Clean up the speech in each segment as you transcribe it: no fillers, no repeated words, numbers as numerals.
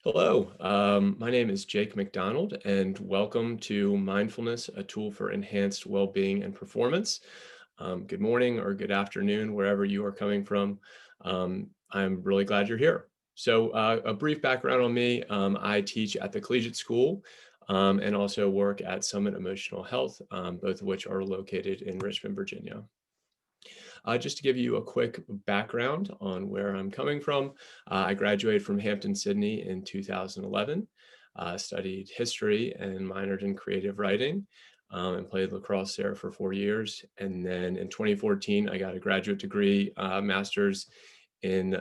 Hello, my name is Jake McDonald, and welcome to Mindfulness, a tool for enhanced well-being and performance. Good morning or good afternoon, wherever you are coming from. I'm really glad you're here. A brief background on me: I teach at the collegiate school and also work at Summit Emotional Health, both of which are located in Richmond, Virginia. Just to give you a quick background on where I'm coming from, I graduated from Hampton-Sydney in 2011, studied history and minored in creative writing, and played lacrosse there for 4 years. And then in 2014, I got a graduate degree, master's in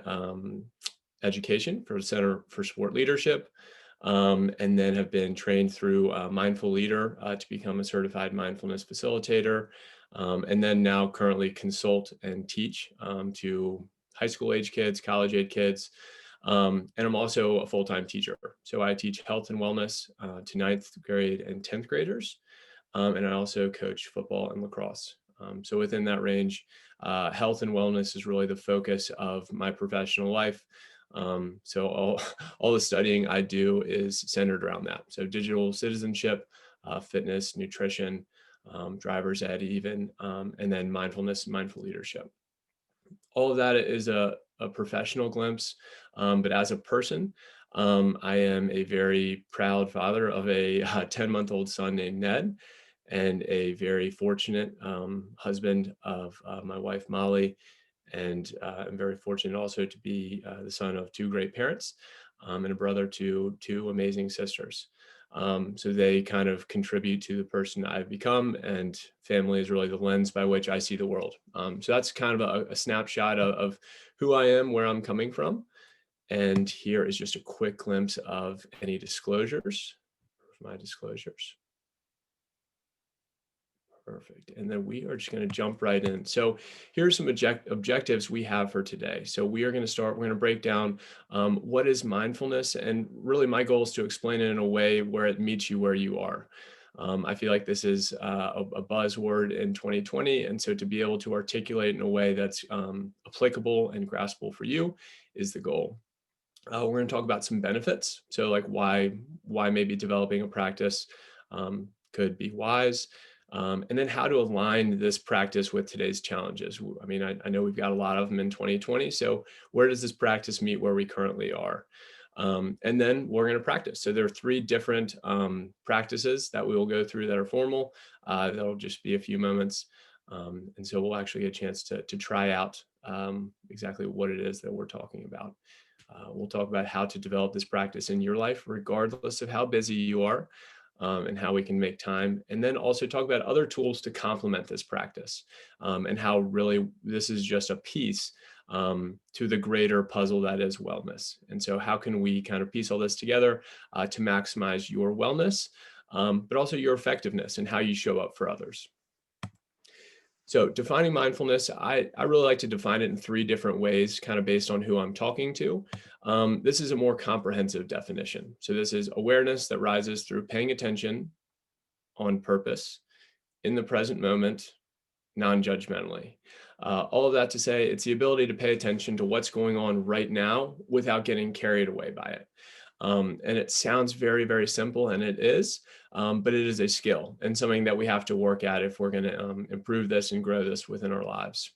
education for the Center for Sport Leadership, and then have been trained through Mindful Leader to become a certified mindfulness facilitator, and then now currently consult and teach to high school age kids, college age kids, and I'm also a full-time teacher. So I teach health and wellness to ninth grade and 10th graders, and I also coach football and lacrosse. So within that range, health and wellness is really the focus of my professional life. So all the studying I do is centered around that. So digital citizenship, fitness, nutrition, driver's ed even, and then mindfulness, mindful leadership. All of that is a professional glimpse, but as a person, I am a very proud father of a 10-month-old son named Ned, and a very fortunate husband of my wife Molly, and I'm very fortunate also to be the son of two great parents, and a brother to two amazing sisters. So they kind of contribute to the person I've become, and family is really the lens by which I see the world. So that's kind of a snapshot of who I am, where I'm coming from. And here is just a quick glimpse of any disclosures. My disclosures. Perfect. And then we are just going to jump right in. So here's some objectives we have for today. So we're going to break down what is mindfulness. And really my goal is to explain it in a way where it meets you where you are. I feel like this is a buzzword in 2020. And so to be able to articulate in a way that's applicable and graspable for you is the goal. We're going to talk about some benefits. So like why maybe developing a practice could be wise. And then how to align this practice with today's challenges. I mean, I know we've got a lot of them in 2020. So where does this practice meet where we currently are? And then we're going to practice. So there are three different practices that we will go through that are formal. That'll just be a few moments. And so we'll actually get a chance to try out exactly what it is that we're talking about. We'll talk about how to develop this practice in your life, regardless of how busy you are, and how we can make time. And then also talk about other tools to complement this practice, and how really this is just a piece to the greater puzzle that is wellness. And so how can we kind of piece all this together to maximize your wellness, but also your effectiveness and how you show up for others. So defining mindfulness, I really like to define it in three different ways, kind of based on who I'm talking to. This is a more comprehensive definition. So this is awareness that rises through paying attention on purpose in the present moment, non-judgmentally. All of that to say, it's the ability to pay attention to what's going on right now without getting carried away by it. And it sounds very, very simple, and it is, but it is a skill and something that we have to work at if we're going to improve this and grow this within our lives.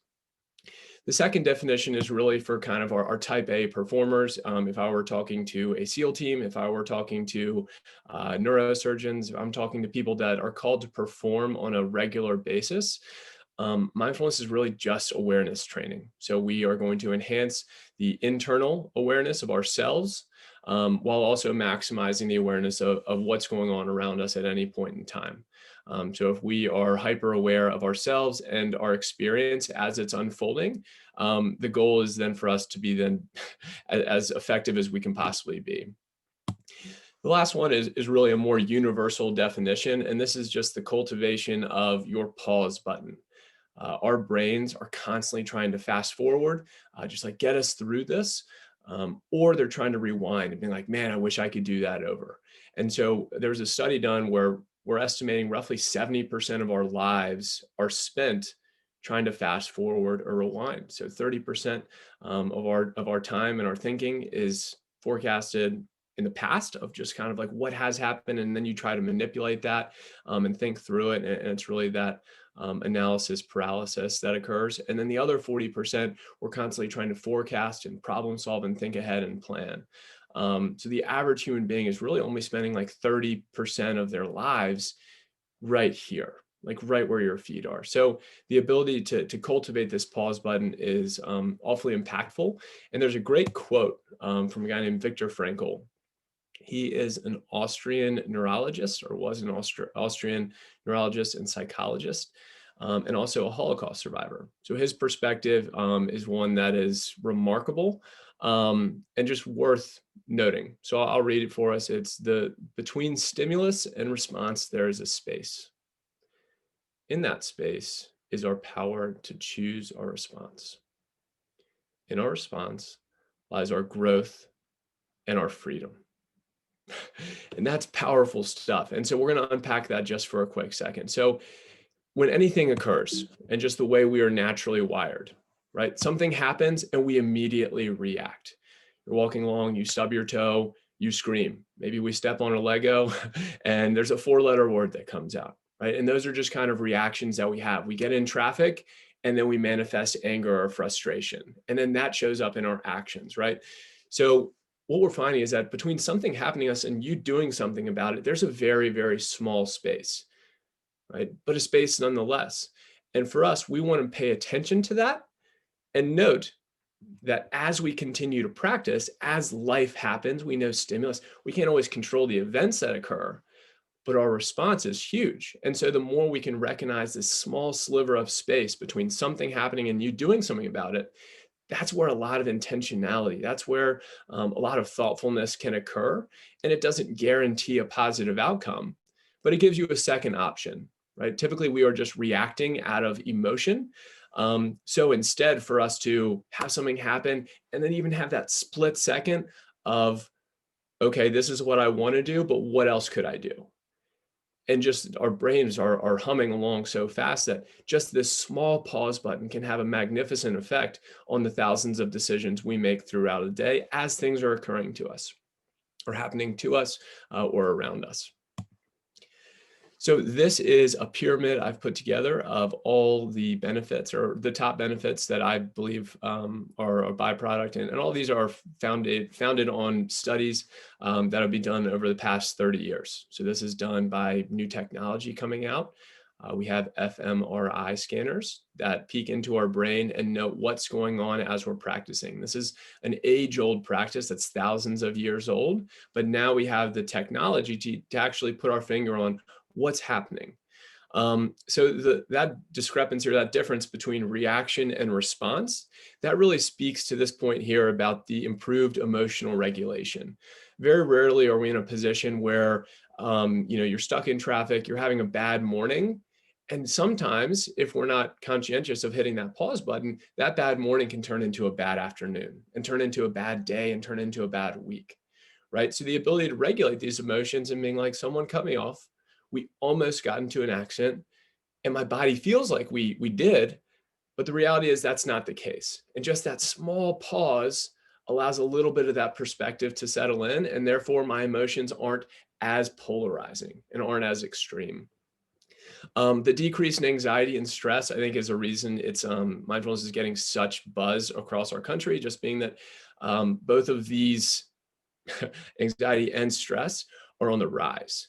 The second definition is really for kind of our type A performers. If I were talking to a SEAL team, if I were talking to neurosurgeons, if I'm talking to people that are called to perform on a regular basis, mindfulness is really just awareness training. So we are going to enhance the internal awareness of ourselves, while also maximizing the awareness of what's going on around us at any point in time. So if we are hyper aware of ourselves and our experience as it's unfolding, the goal is then for us to be then as effective as we can possibly be. The last one is really a more universal definition, and this is just the cultivation of your pause button. Our brains are constantly trying to fast forward, just like get us through this, or they're trying to rewind and being like, man, I wish I could do that over. And so there's a study done where we're estimating roughly 70% of our lives are spent trying to fast forward or rewind. So 30% of our time and our thinking is forecasted in the past of just kind of like what has happened, and then you try to manipulate that and think through it. And it's really that analysis paralysis that occurs. And then the other 40%, we're constantly trying to forecast and problem solve and think ahead and plan. So the average human being is really only spending like 30% of their lives right here, like right where your feet are. So the ability to cultivate this pause button is awfully impactful. And there's a great quote from a guy named Viktor Frankl. He is an Austrian neurologist, or was an Austrian neurologist and psychologist, and also a Holocaust survivor. So his perspective is one that is remarkable and just worth noting. So I'll read it for us. It's between stimulus and response, there is a space. In that space is our power to choose our response. In our response lies our growth and our freedom. And that's powerful stuff. And so we're going to unpack that just for a quick second. So when anything occurs, and just the way we are naturally wired, right? Something happens and we immediately react. You're walking along, you stub your toe, you scream. Maybe we step on a Lego and there's a 4-letter word that comes out, right? And those are just kind of reactions that we have. We get in traffic and then we manifest anger or frustration. And then that shows up in our actions, right? So what we're finding is that between something happening to us and you doing something about it, there's a very, very small space, right? But a space nonetheless. And for us, we want to pay attention to that and note that as we continue to practice, as life happens, we know stimulus, we can't always control the events that occur, but our response is huge. And so the more we can recognize this small sliver of space between something happening and you doing something about it, that's where a lot of intentionality, that's where a lot of thoughtfulness can occur. And it doesn't guarantee a positive outcome, but it gives you a second option, right? Typically, we are just reacting out of emotion. So instead, for us to have something happen and then even have that split second of, okay, this is what I want to do, but what else could I do? And just our brains are humming along so fast that just this small pause button can have a magnificent effect on the thousands of decisions we make throughout a day as things are occurring to us or happening to us or around us. So this is a pyramid I've put together of all the benefits, or the top benefits that I believe are a byproduct. And all these are founded on studies that have been done over the past 30 years. So this is done by new technology coming out. We have fMRI scanners that peek into our brain and note what's going on as we're practicing. This is an age-old practice that's thousands of years old, but now we have the technology to actually put our finger on what's happening. So that discrepancy, or that difference between reaction and response, that really speaks to this point here about the improved emotional regulation. Very rarely are we in a position where you're stuck in traffic, you're having a bad morning. And sometimes, if we're not conscientious of hitting that pause button, that bad morning can turn into a bad afternoon and turn into a bad day and turn into a bad week, right? So the ability to regulate these emotions and being like, someone cut me off, we almost got into an accident, and my body feels like we did, but the reality is that's not the case. And just that small pause allows a little bit of that perspective to settle in, and therefore my emotions aren't as polarizing and aren't as extreme. The decrease in anxiety and stress, I think, is a reason mindfulness is getting such buzz across our country, just being that both of these anxiety and stress are on the rise.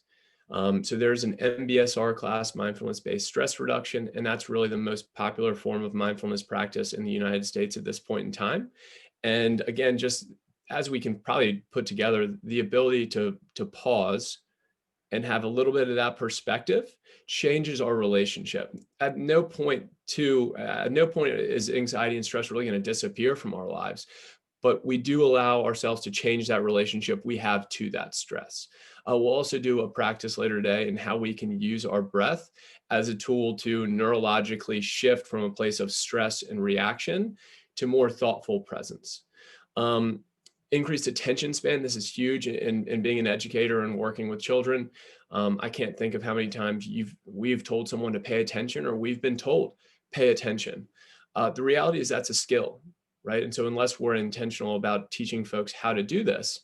So there's an MBSR class, mindfulness-based stress reduction, and that's really the most popular form of mindfulness practice in the United States at this point in time. And again, just as we can probably put together, the ability to pause and have a little bit of that perspective changes our relationship. At no point is anxiety and stress really going to disappear from our lives, but we do allow ourselves to change that relationship we have to that stress. We'll also do a practice later today in how we can use our breath as a tool to neurologically shift from a place of stress and reaction to more thoughtful presence. Increased attention span, this is huge in being an educator and working with children. I can't think of how many times we've told someone to pay attention, or we've been told, pay attention. The reality is that's a skill, right? And so unless we're intentional about teaching folks how to do this,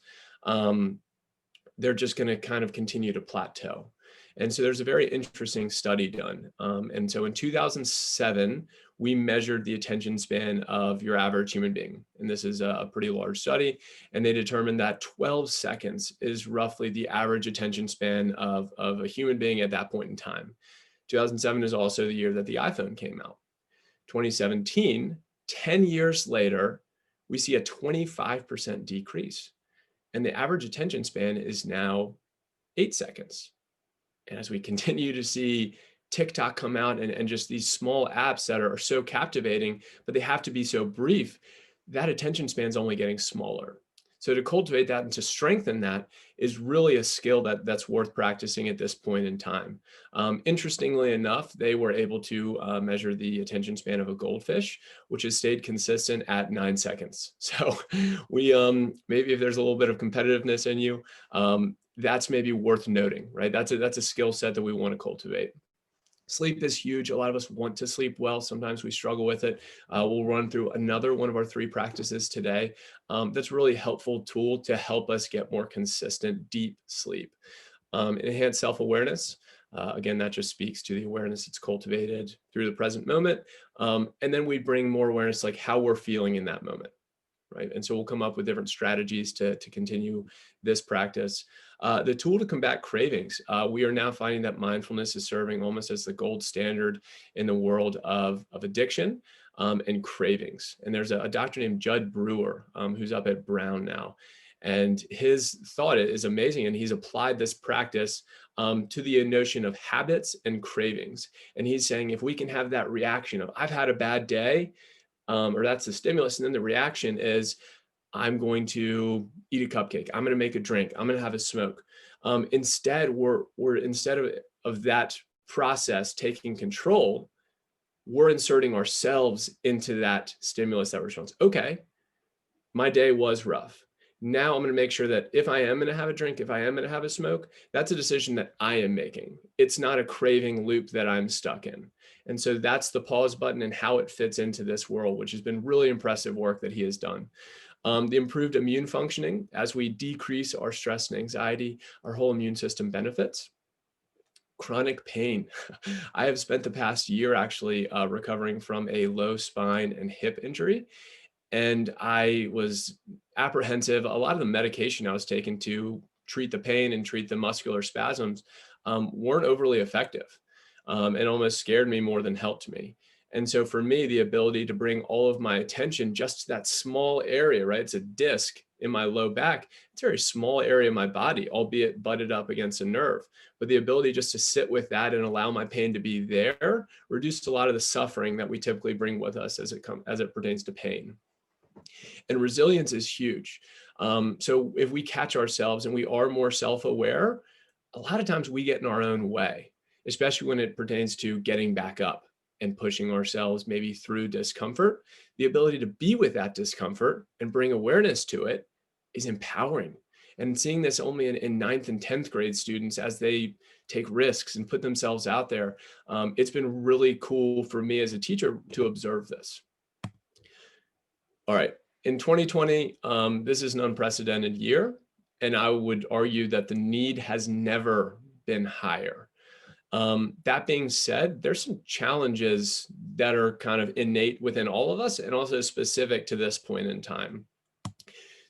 they're just going to kind of continue to plateau. And so there's a very interesting study done. And so in 2007, we measured the attention span of your average human being. And this is a pretty large study. And they determined that 12 seconds is roughly the average attention span of a human being at that point in time. 2007 is also the year that the iPhone came out. 2017, 10 years later, we see a 25% decrease. And the average attention span is now 8 seconds. And as we continue to see TikTok come out and just these small apps that are so captivating, but they have to be so brief, that attention span is only getting smaller. So to cultivate that and to strengthen that is really a skill that's worth practicing at this point in time. Interestingly enough, they were able to measure the attention span of a goldfish, which has stayed consistent at 9 seconds. So we maybe if there's a little bit of competitiveness in you, that's maybe worth noting, right? That's a skill set that we want to cultivate. Sleep is huge. A lot of us want to sleep well. Sometimes we struggle with it. We'll run through another one of our 3 practices today. That's a really helpful tool to help us get more consistent, deep sleep. Enhanced self-awareness. Again, that just speaks to the awareness that's cultivated through the present moment. And then we bring more awareness, like how we're feeling in that moment. Right. And so we'll come up with different strategies to continue this practice. The tool to combat cravings. We are now finding that mindfulness is serving almost as the gold standard in the world of addiction and cravings. And there's a doctor named Judd Brewer who's up at Brown now. And his thought is amazing. And he's applied this practice to the notion of habits and cravings. And he's saying, if we can have that reaction of, I've had a bad day, or that's the stimulus. And then the reaction is, I'm going to eat a cupcake. I'm going to make a drink. I'm going to have a smoke. Instead, instead of that process taking control, we're inserting ourselves into that stimulus, that response. Okay, my day was rough. Now I'm going to make sure that if I am going to have a drink, if I am going to have a smoke, that's a decision that I am making. It's not a craving loop that I'm stuck in. And so that's the pause button and how it fits into this world, which has been really impressive work that he has done. The improved immune functioning, as we decrease our stress and anxiety, our whole immune system benefits. Chronic pain. I have spent the past year actually recovering from a low spine and hip injury. And I was apprehensive. A lot of the medication I was taking to treat the pain and treat the muscular spasms weren't overly effective. It almost scared me more than helped me. And so for me, the ability to bring all of my attention just to that small area, right? It's a disc in my low back. It's a very small area of my body, albeit butted up against a nerve. But the ability just to sit with that and allow my pain to be there reduced a lot of the suffering that we typically bring with us as it pertains to pain. And resilience is huge. So if we catch ourselves and we are more self-aware, a lot of times we get in our own way, especially when it pertains to getting back up and pushing ourselves maybe through discomfort. The ability to be with that discomfort and bring awareness to it is empowering. And seeing this only in 9th and 10th grade students as they take risks and put themselves out there, it's been really cool for me as a teacher to observe this. All right, in 2020, this is an unprecedented year, and I would argue that the need has never been higher. That being said, there's some challenges that are kind of innate within all of us and also specific to this point in time.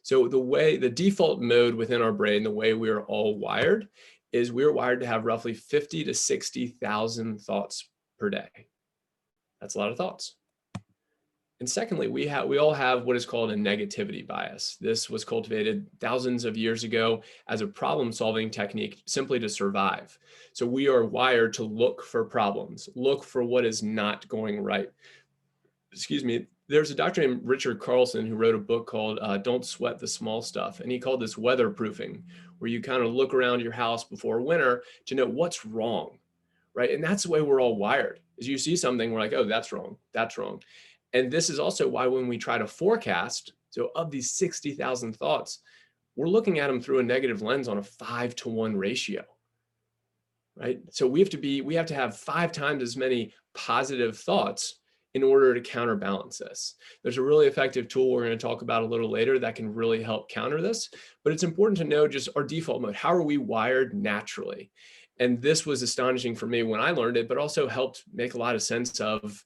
So the default mode within our brain, the way we're all wired, is we're wired to have roughly 50 to 60,000 thoughts per day. That's a lot of thoughts. And secondly, we all have what is called a negativity bias. This was cultivated thousands of years ago as a problem-solving technique simply to survive. So we are wired to look for problems, look for what is not going right. Excuse me. There's a doctor named Richard Carlson who wrote a book called Don't Sweat the Small Stuff. And he called this weatherproofing, where you kind of look around your house before winter to know what's wrong, right? And that's the way we're all wired. Is you see something, we're like, oh, that's wrong, that's wrong. And this is also why when we try to forecast, so of these 60,000 thoughts, we're looking at them through a negative lens on a 5-to-1 ratio, right? So we have to have 5 times as many positive thoughts in order to counterbalance this. There's a really effective tool we're going to talk about a little later that can really help counter this, but it's important to know just our default mode. How are we wired naturally? And this was astonishing for me when I learned it, but also helped make a lot of sense of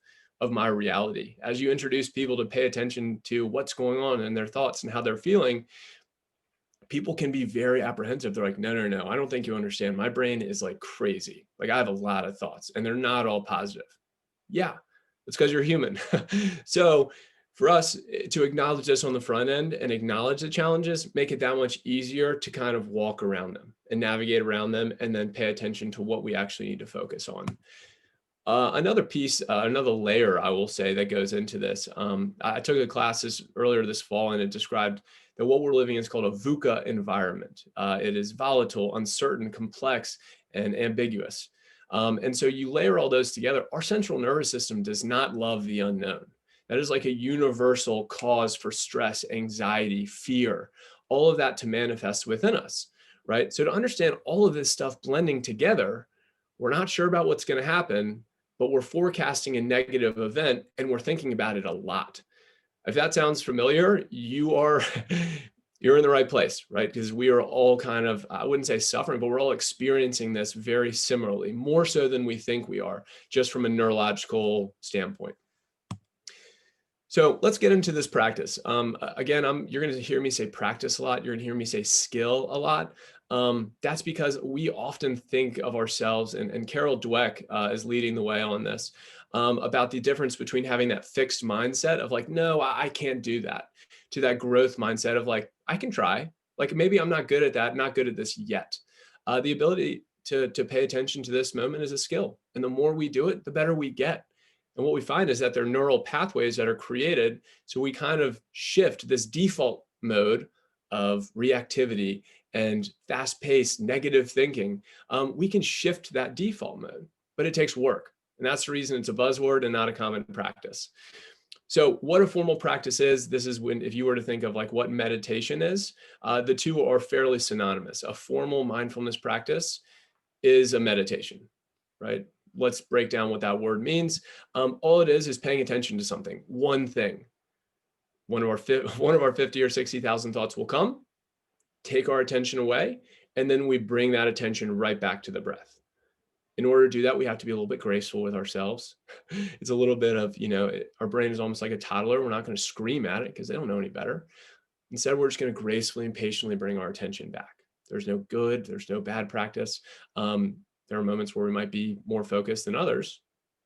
my reality. As you introduce people to pay attention to what's going on in their thoughts and how they're feeling, people can be very apprehensive. They're like, no, no, no, I don't think you understand. My brain is like crazy. Like I have a lot of thoughts and they're not all positive. Yeah, it's because you're human. So for us to acknowledge this on the front end and acknowledge the challenges, make it that much easier to kind of walk around them and navigate around them and then pay attention to what we actually need to focus on. Another piece, another layer, I will say, that goes into this. I took a class earlier this fall, and it described that what we're living in is called a VUCA environment. It is volatile, uncertain, complex, and ambiguous. And so you layer all those together. Our central nervous system does not love the unknown. That is like a universal cause for stress, anxiety, fear, all of that to manifest within us, right? So to understand all of this stuff blending together, we're not sure about what's going to happen, but we're forecasting a negative event and we're thinking about it a lot. If that sounds familiar, you're in the right place, right? Because we are all kind of, I wouldn't say suffering, but we're all experiencing this very similarly, more so than we think we are, just from a neurological standpoint. So let's get into this practice. Again, you're going to hear me say practice a lot. You're going to hear me say skill a lot. That's because we often think of ourselves, and Carol Dweck is leading the way on this, about the difference between having that fixed mindset of like, no, I can't do that, to that growth mindset of like, I can try. Like maybe I'm not good at that, not good at this yet. The ability to pay attention to this moment is a skill. And the more we do it, the better we get. And what we find is that there are neural pathways that are created. So we kind of shift this default mode of reactivity and fast-paced negative thinking. We can shift that default mode, but it takes work. And that's the reason it's a buzzword and not a common practice. So what a formal practice is, this is when, if you were to think of like what meditation is, the two are fairly synonymous. A formal mindfulness practice is a meditation, right? Let's break down what that word means. All it is paying attention to something, one thing. One of our 50 or 60,000 thoughts will come, take our attention away, and then we bring that attention right back to the breath. In order to do that, we have to be a little bit graceful with ourselves. It's a little bit of, our brain is almost like a toddler. We're not going to scream at it because they don't know any better. Instead, we're just going to gracefully and patiently bring our attention back. There's no good, there's no bad practice. There are moments where we might be more focused than others.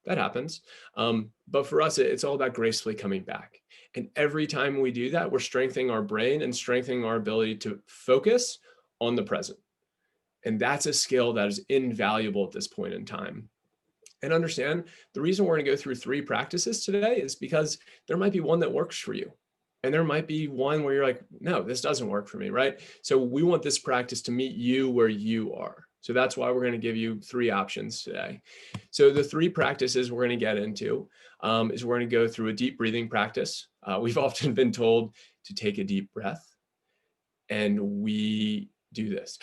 That happens. But for us, it's all about gracefully coming back. And every time we do that, we're strengthening our brain and strengthening our ability to focus on the present. And that's a skill that is invaluable at this point in time. And understand the reason we're going to go through 3 practices today is because there might be one that works for you. And there might be one where you're like, no, this doesn't work for me, right? So we want this practice to meet you where you are. So that's why we're going to give you 3 options today. So the 3 practices we're going to get into is we're going to go through a deep breathing practice. We've often been told to take a deep breath, and we do this,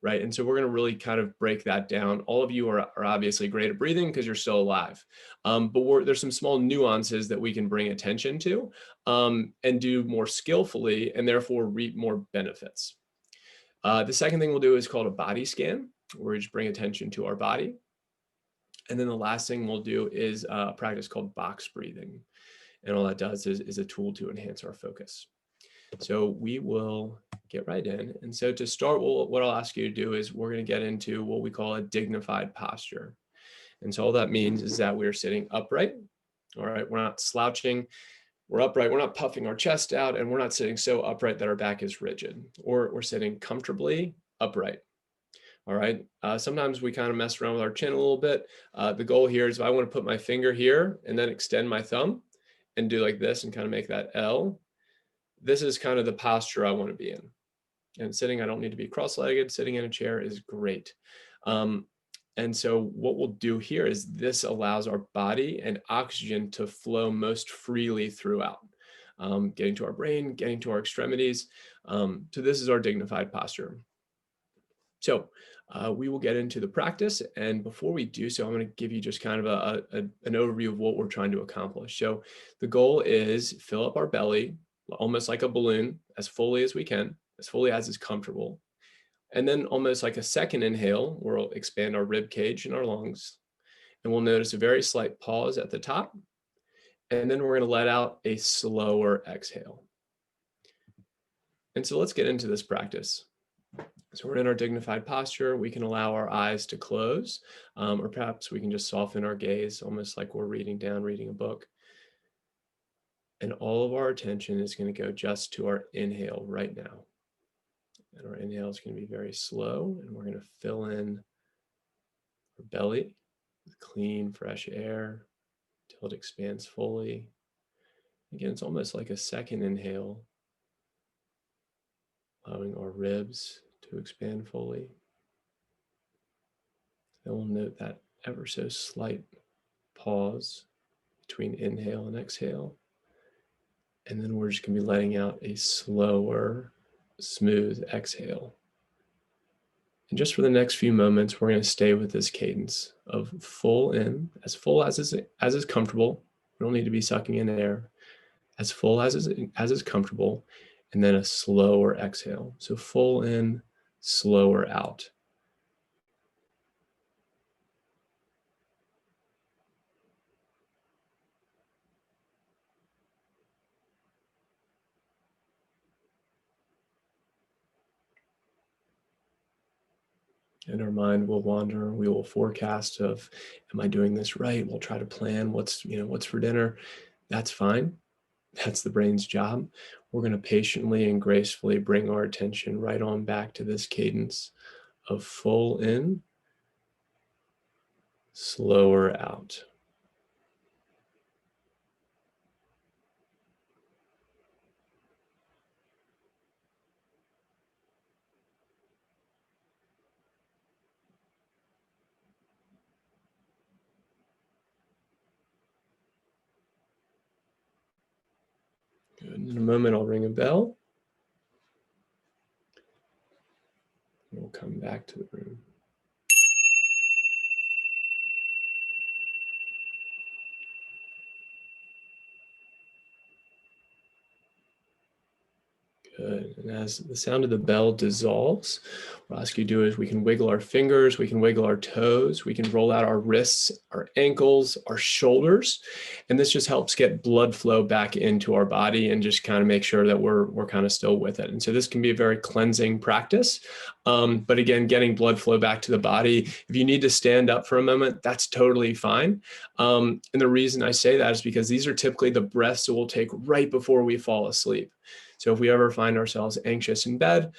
right? And so we're going to really kind of break that down. All of you are obviously great at breathing because you're still alive. But there's some small nuances that we can bring attention to and do more skillfully and therefore reap more benefits. The second thing we'll do is called a body scan, where we just bring attention to our body. And then the last thing we'll do is a practice called box breathing. And all that does is a tool to enhance our focus. So we will get right in. And so to start, what I'll ask you to do is we're going to get into what we call a dignified posture. And so all that means is that we're sitting upright. All right, we're not slouching. We're upright. We're not puffing our chest out, and we're not sitting so upright that our back is rigid. Or we're sitting comfortably upright. All right. Sometimes we kind of mess around with our chin a little bit. The goal here is if I want to put my finger here and then extend my thumb and do like this and kind of make that L. This is kind of the posture I want to be in. And sitting, I don't need to be cross-legged. Sitting in a chair is great. And so what we'll do here is this allows our body and oxygen to flow most freely throughout, getting to our brain, getting to our extremities. So this is our dignified posture. So we will get into the practice. And before we do so, I'm going to give you just kind of an overview of what we're trying to accomplish. So the goal is fill up our belly, almost like a balloon, as fully as we can, as fully as is comfortable. And then almost like a second inhale, we'll expand our rib cage and our lungs. And we'll notice a very slight pause at the top. And then we're going to let out a slower exhale. And so let's get into this practice. So we're in our dignified posture. We can allow our eyes to close, or perhaps we can just soften our gaze, almost like we're reading a book. And all of our attention is going to go just to our inhale right now. And our inhale is going to be very slow, and we're going to fill in our belly with clean, fresh air till it expands fully. Again, it's almost like a second inhale, allowing our ribs to expand fully. Then we'll note that ever so slight pause between inhale and exhale. And then we're just going to be letting out a slower, smooth exhale. And just for the next few moments, we're going to stay with this cadence of full in, as full as is comfortable. We don't need to be sucking in air. As full as is comfortable, and then a slower exhale. So full in, slower out. And our mind will wander. We will forecast of, am I doing this right? We'll try to plan what's for dinner. That's fine. That's the brain's job. We're going to patiently and gracefully bring our attention right on back to this cadence of full in, slower out. Good. In a moment, I'll ring a bell. We'll come back to the room. Good. And as the sound of the bell dissolves, what I'll ask you to do is we can wiggle our fingers, we can wiggle our toes, we can roll out our wrists, our ankles, our shoulders. And this just helps get blood flow back into our body and just kind of make sure that we're kind of still with it. And so this can be a very cleansing practice. But again, getting blood flow back to the body, if you need to stand up for a moment, that's totally fine. And the reason I say that is because these are typically the breaths that we'll take right before we fall asleep. So if we ever find ourselves anxious in bed,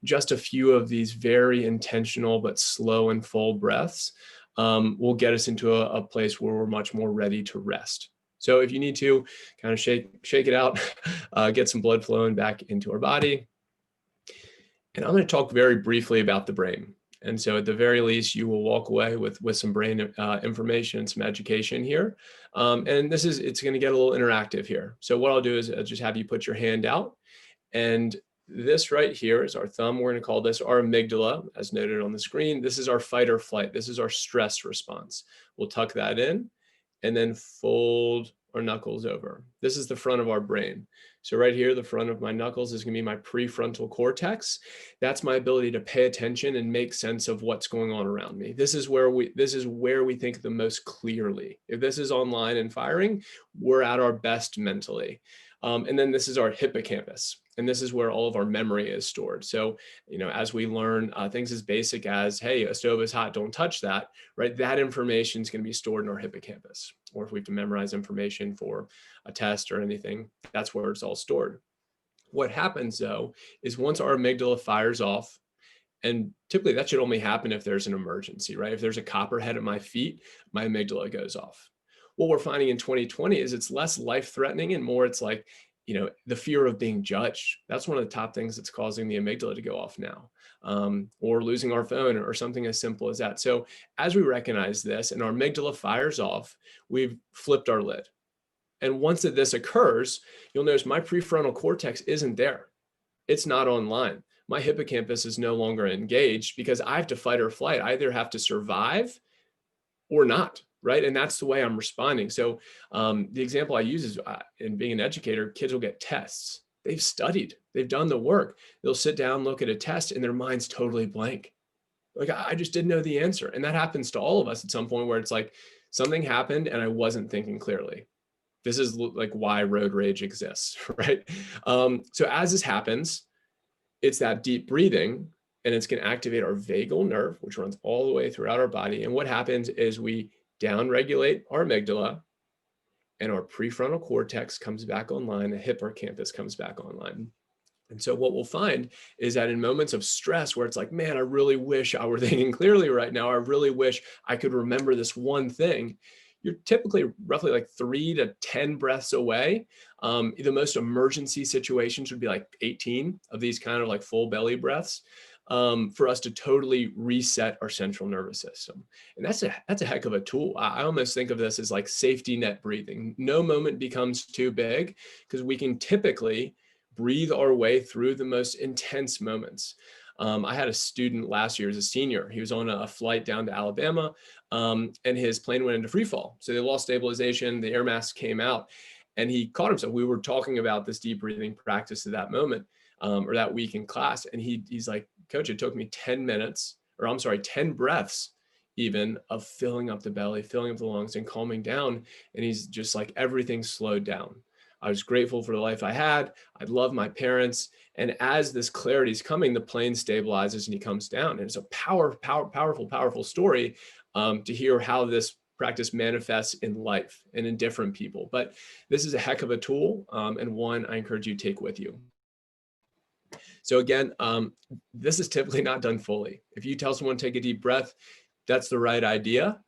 just a few of these very intentional but slow and full breaths will get us into a place where we're much more ready to rest. So if you need to kind of shake it out, get some blood flowing back into our body. And I'm going to talk very briefly about the brain. And so at the very least, you will walk away with some brain information and some education here. And it's going to get a little interactive here. So what I'll do is I'll just have you put your hand out. And this right here is our thumb. We're going to call this our amygdala, as noted on the screen. This is our fight or flight. This is our stress response. We'll tuck that in and then fold our knuckles over. This is the front of our brain. So right here, the front of my knuckles is going to be my prefrontal cortex. That's my ability to pay attention and make sense of what's going on around me. This is where we think the most clearly. If this is online and firing, we're at our best mentally. And then this is our hippocampus. And this is where all of our memory is stored. So, as we learn things as basic as, hey, a stove is hot, don't touch that, right? That information is going to be stored in our hippocampus. Or if we have to memorize information for a test or anything, that's where it's all stored. What happens though, is once our amygdala fires off, and typically that should only happen if there's an emergency, right? If there's a copperhead at my feet, my amygdala goes off. What we're finding in 2020 is it's less life-threatening and more it's like, the fear of being judged. That's one of the top things that's causing the amygdala to go off now, or losing our phone or something as simple as that. So as we recognize this and our amygdala fires off, we've flipped our lid. And once this occurs, you'll notice my prefrontal cortex isn't there. It's not online. my hippocampus is no longer engaged because I have to fight or flight. I either have to survive or not, right? And that's the way I'm responding. So the example I use is in being an educator, kids will get tests. They've studied, they've done the work. They'll sit down, look at a test, and their mind's totally blank. Like, I just didn't know the answer. And that happens to all of us at some point where it's like something happened and I wasn't thinking clearly. This is like why road rage exists, right? So as this happens, it's that deep breathing, and it's going to activate our vagal nerve, which runs all the way throughout our body. And what happens is we downregulate our amygdala, and our prefrontal cortex comes back online, the hippocampus comes back online. And so what we'll find is that in moments of stress where it's like, man, I really wish I were thinking clearly right now, I really wish I could remember this one thing, you're typically roughly like 3 to 10 breaths away. The most emergency situations would be like 18 of these kind of like full belly breaths, for us to totally reset our central nervous system. And that's a heck of a tool. I almost think of this as like safety net breathing. No moment becomes too big because we can typically breathe our way through the most intense moments. I had a student last year as a senior. He was on a flight down to Alabama, and his plane went into free fall. So they lost stabilization, the air mask came out, and he caught himself. We were talking about this deep breathing practice at that moment, or that week in class. And he's like, Coach, it took me 10 minutes, or I'm sorry, 10 breaths even, of filling up the belly, filling up the lungs and calming down. And he's just like, everything slowed down. I was grateful for the life I had. I love my parents. And as this clarity is coming, the plane stabilizes and he comes down. And it's a powerful story, to hear how this practice manifests in life and in different people. But this is a heck of a tool, and one I encourage you to take with you. So again, this is typically not done fully. If you tell someone to take a deep breath, that's the right idea.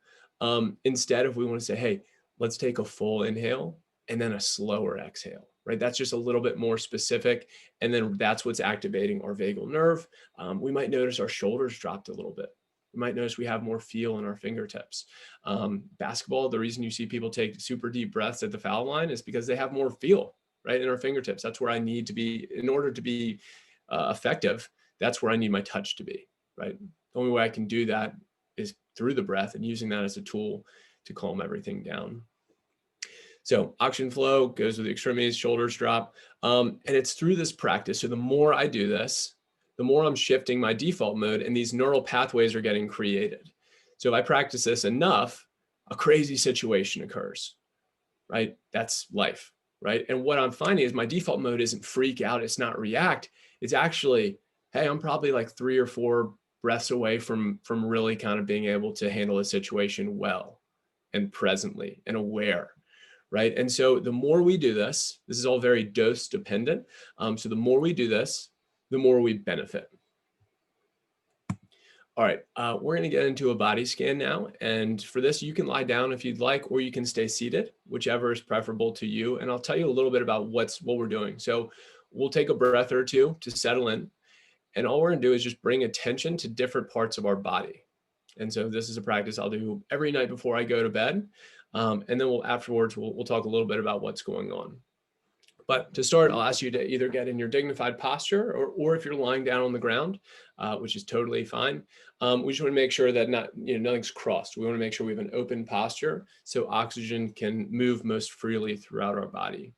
Instead, if we want to say, hey, let's take a full inhale and then a slower exhale, right? That's just a little bit more specific. And then that's what's activating our vagal nerve. We might notice our shoulders dropped a little bit. We might notice we have more feel in our fingertips. Basketball, the reason you see people take super deep breaths at the foul line is because they have more feel, right, in our fingertips. That's where I need to be in order to be effective. That's where I need my touch to be, right? The only way I can do that is through the breath and using that as a tool to calm everything down. So oxygen flow goes with the extremities, shoulders drop. And it's through this practice. So the more I do this, the more I'm shifting my default mode and these neural pathways are getting created. So if I practice this enough, a crazy situation occurs, right? That's life, right? And what I'm finding is my default mode isn't freak out. It's not react. It's actually, hey, I'm probably like 3 or 4 breaths away from really kind of being able to handle a situation well and presently and aware. Right. And so the more we do this, this is all very dose dependent. So the more we do this, the more we benefit. All right, we're going to get into a body scan now. And for this, you can lie down if you'd like, or you can stay seated, whichever is preferable to you. And I'll tell you a little bit about what we're doing. So we'll take a breath or two to settle in. And all we're going to do is just bring attention to different parts of our body. And so this is a practice I'll do every night before I go to bed. And then afterwards, we'll talk a little bit about what's going on. But to start, I'll ask you to either get in your dignified posture or if you're lying down on the ground, which is totally fine. We just want to make sure that nothing's crossed. We want to make sure we have an open posture so oxygen can move most freely throughout our body.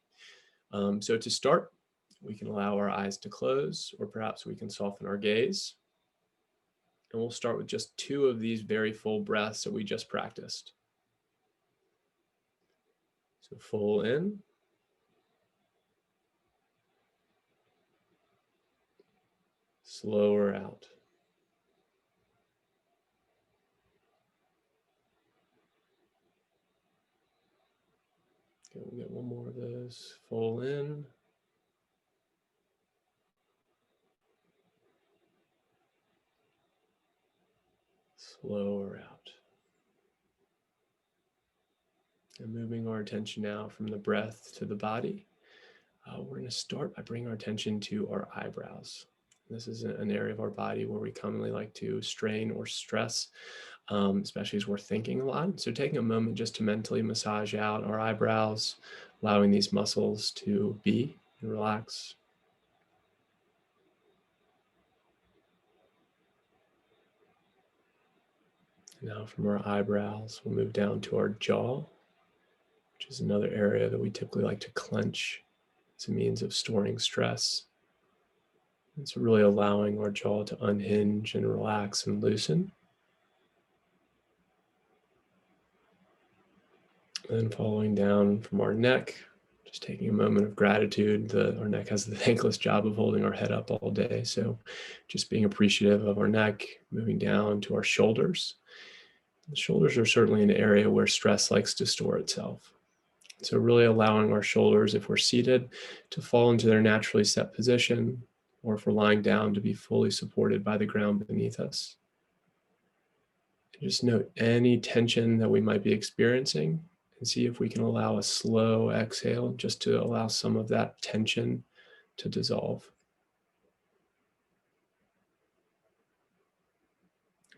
So to start, we can allow our eyes to close, or perhaps we can soften our gaze. And we'll start with just 2 of these very full breaths that we just practiced. So full in. Slower out. Okay, we'll get one more of those. Full in. Slower out. And moving our attention now from the breath to the body. We're going to start by bringing our attention to our eyebrows. This is an area of our body where we commonly like to strain or stress, especially as we're thinking a lot. So taking a moment just to mentally massage out our eyebrows, allowing these muscles to be and relax. Now from our eyebrows, we'll move down to our jaw, which is another area that we typically like to clench as a means of storing stress. It's really allowing our jaw to unhinge and relax and loosen. And then following down from our neck, just taking a moment of gratitude. Our neck has the thankless job of holding our head up all day. So just being appreciative of our neck, moving down to our shoulders. The shoulders are certainly an area where stress likes to store itself. So really allowing our shoulders, if we're seated, to fall into their naturally set position, or if we're lying down, to be fully supported by the ground beneath us. Just note any tension that we might be experiencing and see if we can allow a slow exhale just to allow some of that tension to dissolve.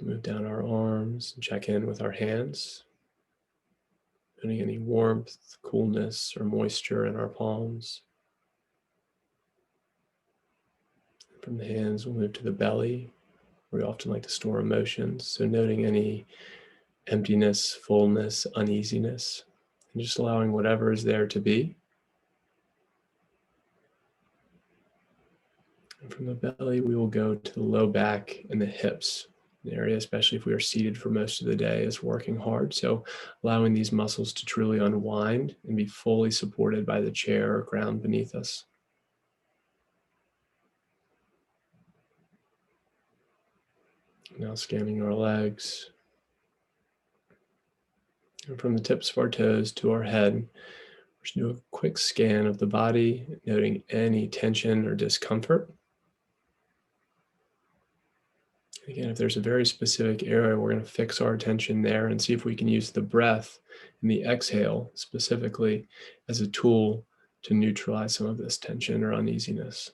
Move down our arms and check in with our hands. Feeling any warmth, coolness, or moisture in our palms. From the hands, we'll move to the belly, where we often like to store emotions. So noting any emptiness, fullness, uneasiness, and just allowing whatever is there to be. And from the belly, we will go to the low back and the hips. The area, especially if we are seated for most of the day, is working hard. So allowing these muscles to truly unwind and be fully supported by the chair or ground beneath us. Now scanning our legs. And from the tips of our toes to our head, just do a quick scan of the body, noting any tension or discomfort. Again, if there's a very specific area, we're going to fix our attention there and see if we can use the breath and the exhale specifically as a tool to neutralize some of this tension or uneasiness.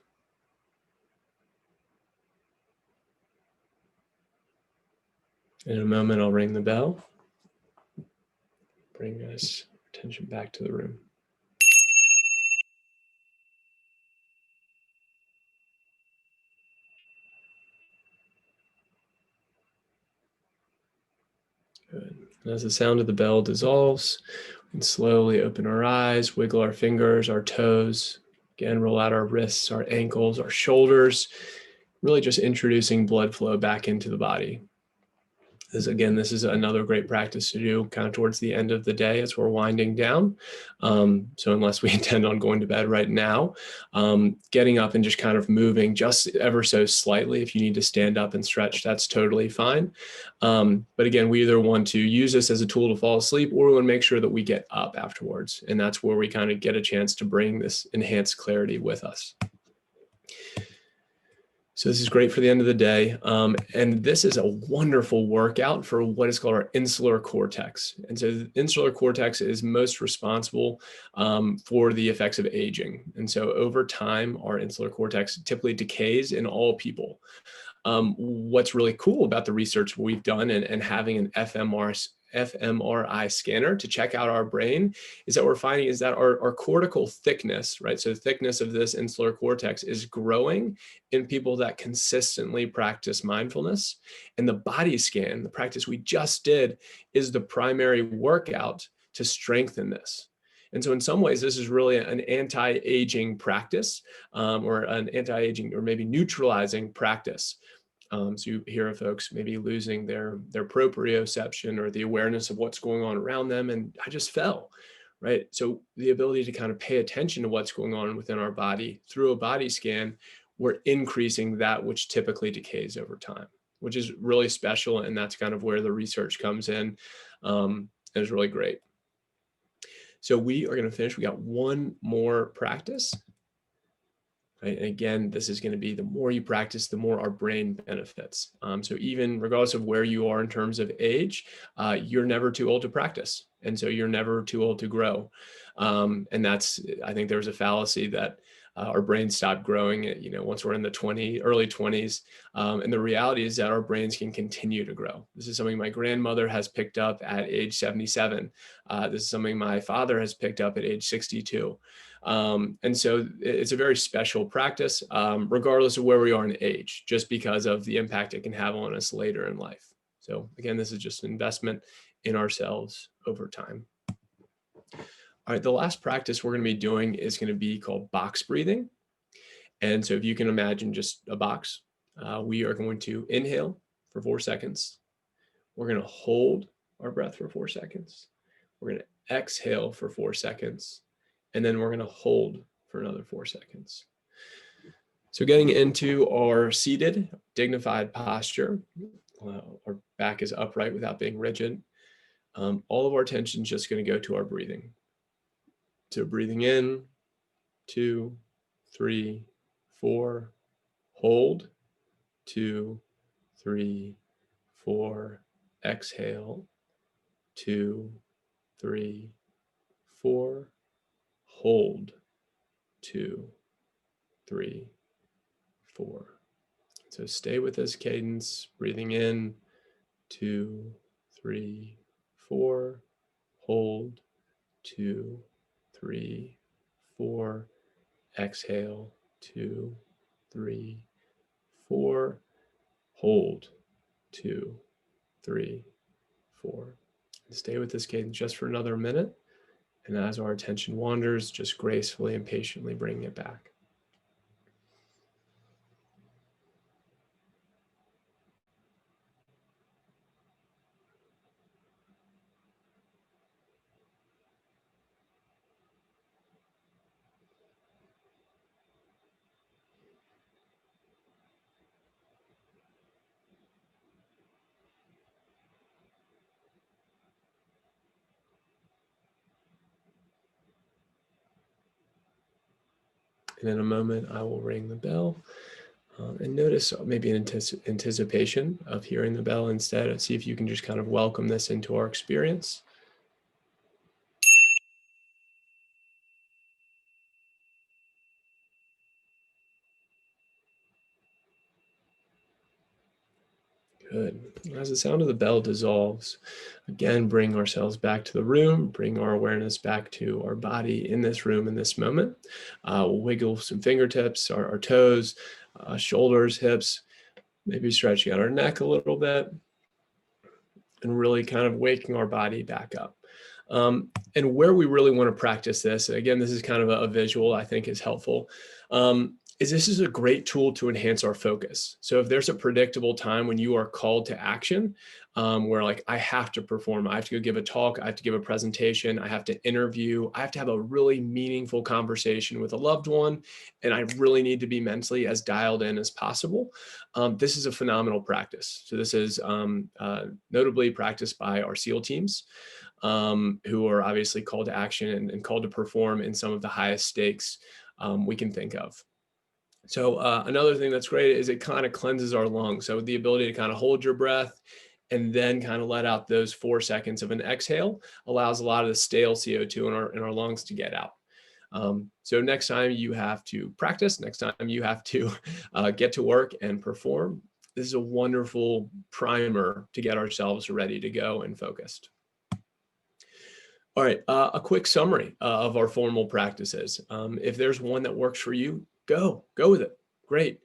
In a moment, I'll ring the bell. Bring us attention back to the room. Good. And as the sound of the bell dissolves, we can slowly open our eyes, wiggle our fingers, our toes. Again, roll out our wrists, our ankles, our shoulders, really just introducing blood flow back into the body. This is another great practice to do kind of towards the end of the day as we're winding down. So unless we intend on going to bed right now, getting up and just kind of moving just ever so slightly. If you need to stand up and stretch, that's totally fine. But again, we either want to use this as a tool to fall asleep, or we want to make sure that we get up afterwards. And that's where we kind of get a chance to bring this enhanced clarity with us. So this is great for the end of the day. And this is a wonderful workout for what is called our insular cortex. And so the insular cortex is most responsible for the effects of aging. And so over time, our insular cortex typically decays in all people. What's really cool about the research we've done and having an fMRI scanner to check out our brain is that we're finding is that our cortical thickness, right? So the thickness of this insular cortex is growing in people that consistently practice mindfulness. And the body scan, the practice we just did, is the primary workout to strengthen this. And so in some ways, this is really an anti-aging practice or an anti-aging or maybe neutralizing practice. So you hear of folks maybe losing their proprioception or the awareness of what's going on around them. And I just fell, right? So the ability to kind of pay attention to what's going on within our body through a body scan, we're increasing that which typically decays over time, which is really special. And that's kind of where the research comes in. And it's really great. So we are going to finish. We got one more practice. Right? And again, this is going to be the more you practice, the more our brain benefits. So even regardless of where you are in terms of age, you're never too old to practice. And so you're never too old to grow. And that's, I think there was a fallacy that our brains stop growing at, once we're in the early 20s. And the reality is that our brains can continue to grow. This is something my grandmother has picked up at age 77. This is something my father has picked up at age 62. And so it's a very special practice, regardless of where we are in age, just because of the impact it can have on us later in life. So again, this is just an investment in ourselves over time. All right, the last practice we're going to be doing is going to be called box breathing. And so if you can imagine just a box, we are going to inhale for 4 seconds. We're going to hold our breath for 4 seconds. We're going to exhale for 4 seconds. And then we're going to hold for another 4 seconds. So getting into our seated, dignified posture, our back is upright without being rigid. All of our attention is just going to go to our breathing. So breathing in, 2, 3, 4, hold, 2, 3, 4, exhale, 2, 3, 4, hold, 2, 3, 4. So stay with this cadence, breathing in, 2, 3, 4, hold, 2, 3, 4, exhale, 2, 3, 4, hold, 2, 3, 4. Stay with this cadence just for another minute. And as our attention wanders, just gracefully and patiently bring it back. And in a moment, I will ring the bell. And notice maybe an anticipation of hearing the bell instead, and see if you can just kind of welcome this into our experience. Good. As the sound of the bell dissolves, again, bring ourselves back to the room, bring our awareness back to our body in this room in this moment. We'll wiggle some fingertips, our toes, shoulders, hips, maybe stretching out our neck a little bit, and really kind of waking our body back up. And where we really want to practice this, again, this is kind of a visual I think is helpful, is this is a great tool to enhance our focus. So if there's a predictable time when you are called to action, where like I have to perform, I have to go give a talk, I have to give a presentation, I have to interview, I have to have a really meaningful conversation with a loved one, and I really need to be mentally as dialed in as possible. This is a phenomenal practice. So this is notably practiced by our SEAL teams, who are obviously called to action and called to perform in some of the highest stakes we can think of. So another thing that's great is it kind of cleanses our lungs. So the ability to kind of hold your breath and then kind of let out those 4 seconds of an exhale allows a lot of the stale CO2 in our lungs to get out. So next time you have to practice, next time you have to get to work and perform, this is a wonderful primer to get ourselves ready to go and focused. All right, a quick summary of our formal practices. If there's one that works for you, go with it. Great.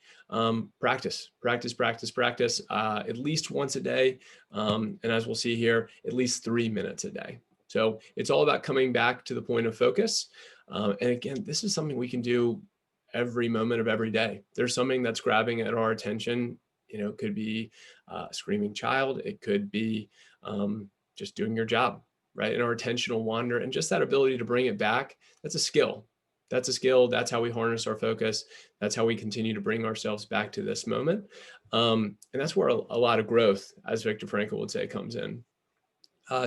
Practice, at least once a day. And as we'll see here, at least 3 minutes a day. So it's all about coming back to the point of focus. And again, this is something we can do every moment of every day. There's something that's grabbing at our attention. It could be a screaming child. It could be just doing your job, right? And our attention will wander, and just that ability to bring it back, that's a skill. That's how we harness our focus. That's how we continue to bring ourselves back to this moment. And that's where a lot of growth, as Viktor Frankl would say, comes in.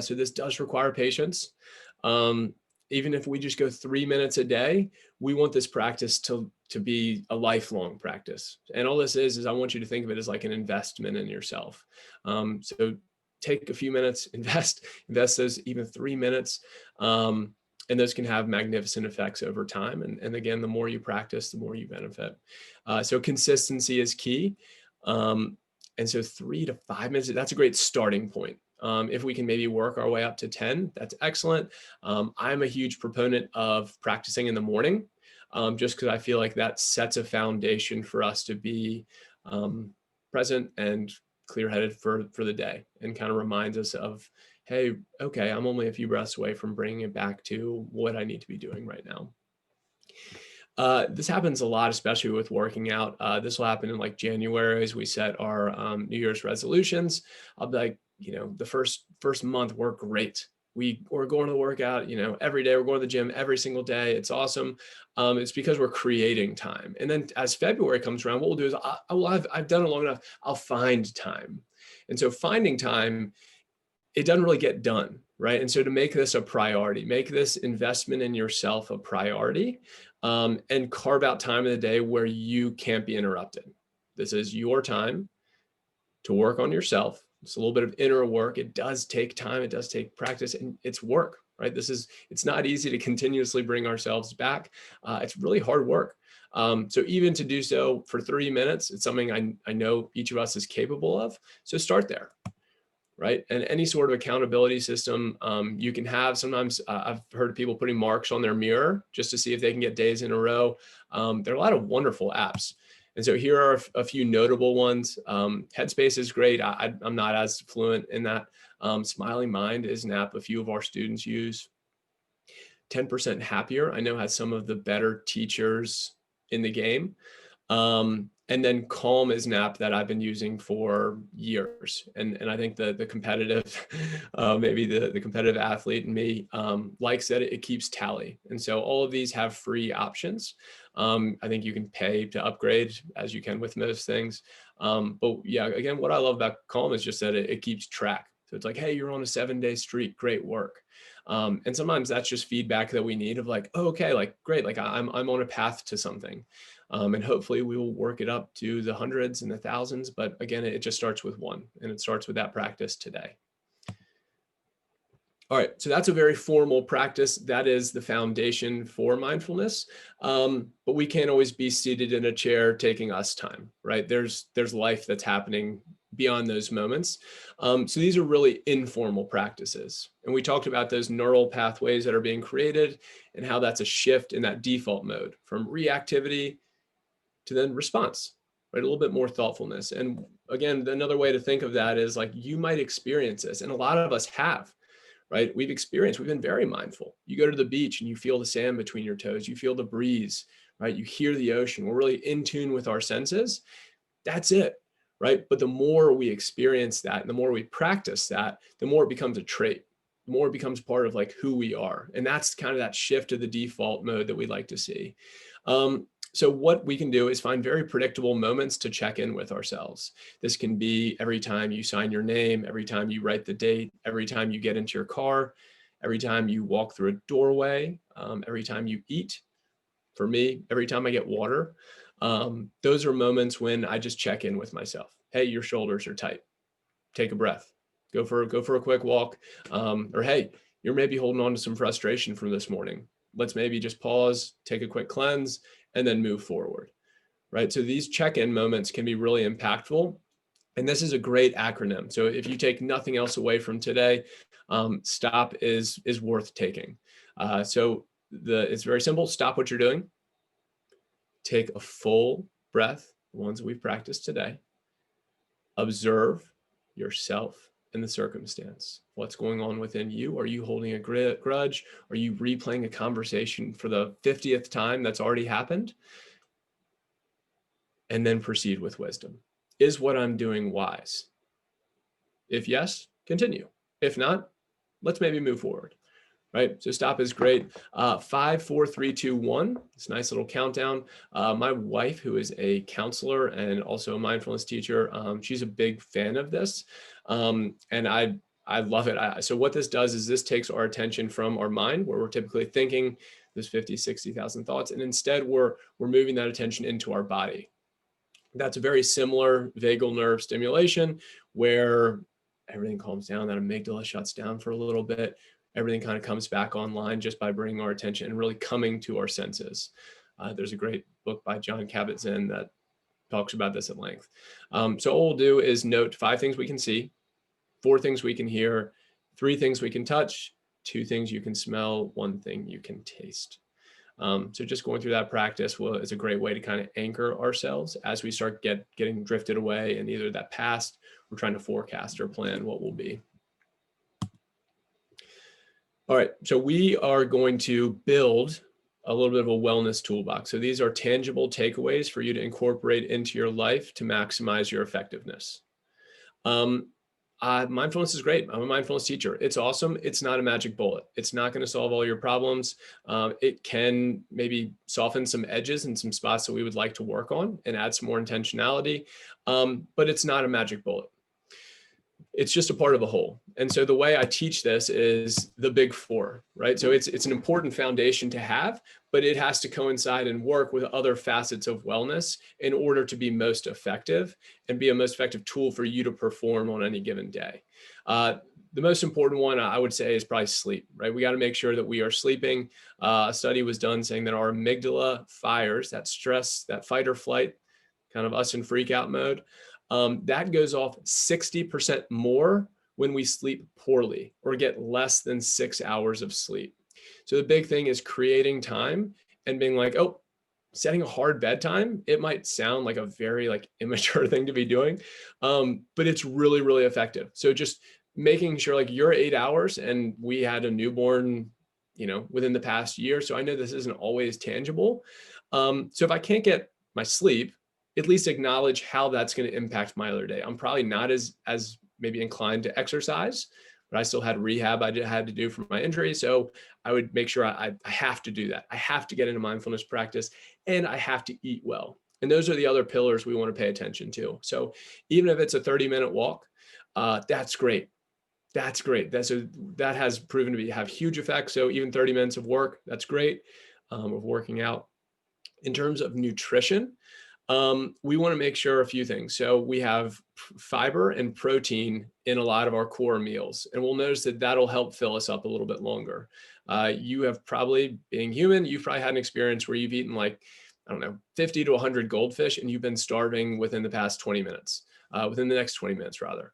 So this does require patience. Even if we just go 3 minutes a day, we want this practice to be a lifelong practice. And all this is I want you to think of it as like an investment in yourself. So take a few minutes, invest those even 3 minutes. And those can have magnificent effects over time. And again, the more you practice, the more you benefit. So consistency is key. And so 3 to 5 minutes, that's a great starting point. If we can maybe work our way up to 10, that's excellent. I'm a huge proponent of practicing in the morning, just because I feel like that sets a foundation for us to be present and clear-headed for the day, and kind of reminds us of, hey, okay, I'm only a few breaths away from bringing it back to what I need to be doing right now. This happens a lot, especially with working out. This will happen in like January as we set our New Year's resolutions. I'll be like, the first month we're great. We're going to the workout, every day. We're going to the gym every single day. It's awesome. It's because we're creating time. And then as February comes around, what we'll do is, I've done it long enough. I'll find time. And so finding time, it doesn't really get done, right? And so to make this a priority, make this investment in yourself a priority, and carve out time in the day where you can't be interrupted. This is your time to work on yourself. It's a little bit of inner work. It does take time. It does take practice, and it's work, right? It's not easy to continuously bring ourselves back. It's really hard work. So even to do so for 30 minutes, it's something I know each of us is capable of. So start there. Right. And any sort of accountability system you can have. Sometimes I've heard of people putting marks on their mirror just to see if they can get days in a row. There are a lot of wonderful apps. And so here are a few notable ones. Headspace is great. I'm not as fluent in that. Smiling Mind is an app a few of our students use. 10% Happier, I know, has some of the better teachers in the game. And then Calm is an app that I've been using for years. And I think the competitive, maybe the competitive athlete in me likes that it keeps tally. And so all of these have free options. I think you can pay to upgrade, as you can with most things. But yeah, again, what I love about Calm is just that it keeps track. So it's like, hey, you're on a 7-day streak, great work. And sometimes that's just feedback that we need of like, oh, okay, like great, like I'm on a path to something. And hopefully we will work it up to the hundreds and the thousands. But again, it just starts with one, and it starts with that practice today. All right, so that's a very formal practice. That is the foundation for mindfulness. But we can't always be seated in a chair taking us time, right? There's life that's happening beyond those moments. So these are really informal practices. And we talked about those neural pathways that are being created and how that's a shift in that default mode from reactivity to then response, right? A little bit more thoughtfulness. And again, another way to think of that is like, you might experience this, and a lot of us have, right? We've been very mindful. You go to the beach and you feel the sand between your toes, you feel the breeze, right? You hear the ocean. We're really in tune with our senses. That's it, right? But the more we experience that and the more we practice that, the more it becomes a trait, the more it becomes part of like who we are. And that's kind of that shift to the default mode that we'd like to see. So what we can do is find very predictable moments to check in with ourselves. This can be every time you sign your name, every time you write the date, every time you get into your car, every time you walk through a doorway, every time you eat. For me, every time I get water. Those are moments when I just check in with myself. Hey, your shoulders are tight. Take a breath. Go for a quick walk. Or hey, you're maybe holding on to some frustration from this morning. Let's maybe just pause, take a quick cleanse, and then move forward, right? So these check-in moments can be really impactful. And this is a great acronym. So if you take nothing else away from today, STOP is worth taking. It's very simple. Stop what you're doing. Take a full breath, the ones we've practiced today. Observe yourself and the circumstance. What's going on within you? Are you holding a grudge? Are you replaying a conversation for the 50th time that's already happened? And then proceed with wisdom. Is what I'm doing wise? If yes, continue. If not, let's maybe move forward, right? So stop is great. 5, 4, 3, 2, 1. It's a nice little countdown. My wife, who is a counselor and also a mindfulness teacher, she's a big fan of this. And I love it. So what this does is this takes our attention from our mind, where we're typically thinking there's 50, 60,000 thoughts. And instead we're moving that attention into our body. That's a very similar vagal nerve stimulation where everything calms down, that amygdala shuts down for a little bit. Everything kind of comes back online just by bringing our attention and really coming to our senses. There's a great book by John Kabat-Zinn that talks about this at length. So all we'll do is note 5 things we can see, 4 things we can hear, 3 things we can touch, 2 things you can smell, 1 thing you can taste. So just going through that practice is a great way to kind of anchor ourselves as we start getting drifted away in either that past or trying to forecast or plan what will be. All right, so we are going to build a little bit of a wellness toolbox. So these are tangible takeaways for you to incorporate into your life to maximize your effectiveness. Mindfulness is great. I'm a mindfulness teacher. It's awesome. It's not a magic bullet. It's not going to solve all your problems. It can maybe soften some edges and some spots that we would like to work on and add some more intentionality. But it's not a magic bullet. It's just a part of a whole. And so the way I teach this is the big four, right? So it's an important foundation to have, but it has to coincide and work with other facets of wellness in order to be most effective and be a most effective tool for you to perform on any given day. The most important one I would say is probably sleep, right? We got to make sure that we are sleeping. A study was done saying that our amygdala fires, that stress, that fight or flight, kind of us in freak out mode, that goes off 60% more when we sleep poorly or get less than 6 hours of sleep. So the big thing is creating time and being like, oh, setting a hard bedtime. It might sound like a very immature thing to be doing, but it's really, really effective. So just making sure you're 8 hours, and we had a newborn, within the past year. So I know this isn't always tangible. So if I can't get my sleep, at least acknowledge how that's going to impact my other day. I'm probably not as maybe inclined to exercise, but I still had rehab I had to do for my injury. So I would make sure I have to do that. I have to get into mindfulness practice, and I have to eat well. And those are the other pillars we want to pay attention to. So even if it's a 30-minute walk, that's great. That's great. That has proven to have huge effects. So even 30 minutes of work, that's great, of working out. In terms of nutrition, we want to make sure a few things. So we have fiber and protein in a lot of our core meals, and we'll notice that that'll help fill us up a little bit longer. You have probably, being human, you've probably had an experience where you've eaten 50 to 100 goldfish, and you've been starving within the past 20 minutes, within the next 20 minutes rather.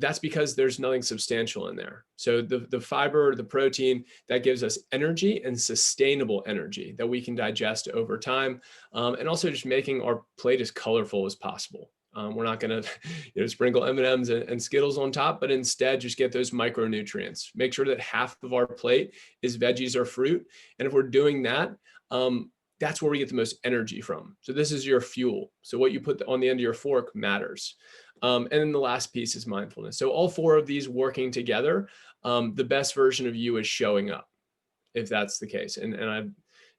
That's because there's nothing substantial in there. So the fiber, the protein, that gives us energy and sustainable energy that we can digest over time. And also just making our plate as colorful as possible. We're not going to sprinkle M&Ms and Skittles on top, but instead just get those micronutrients. Make sure that half of our plate is veggies or fruit. And if we're doing that, that's where we get the most energy from. So this is your fuel. So what you put on the end of your fork matters. And then the last piece is mindfulness. So all four of these working together, the best version of you is showing up, if that's the case. And I,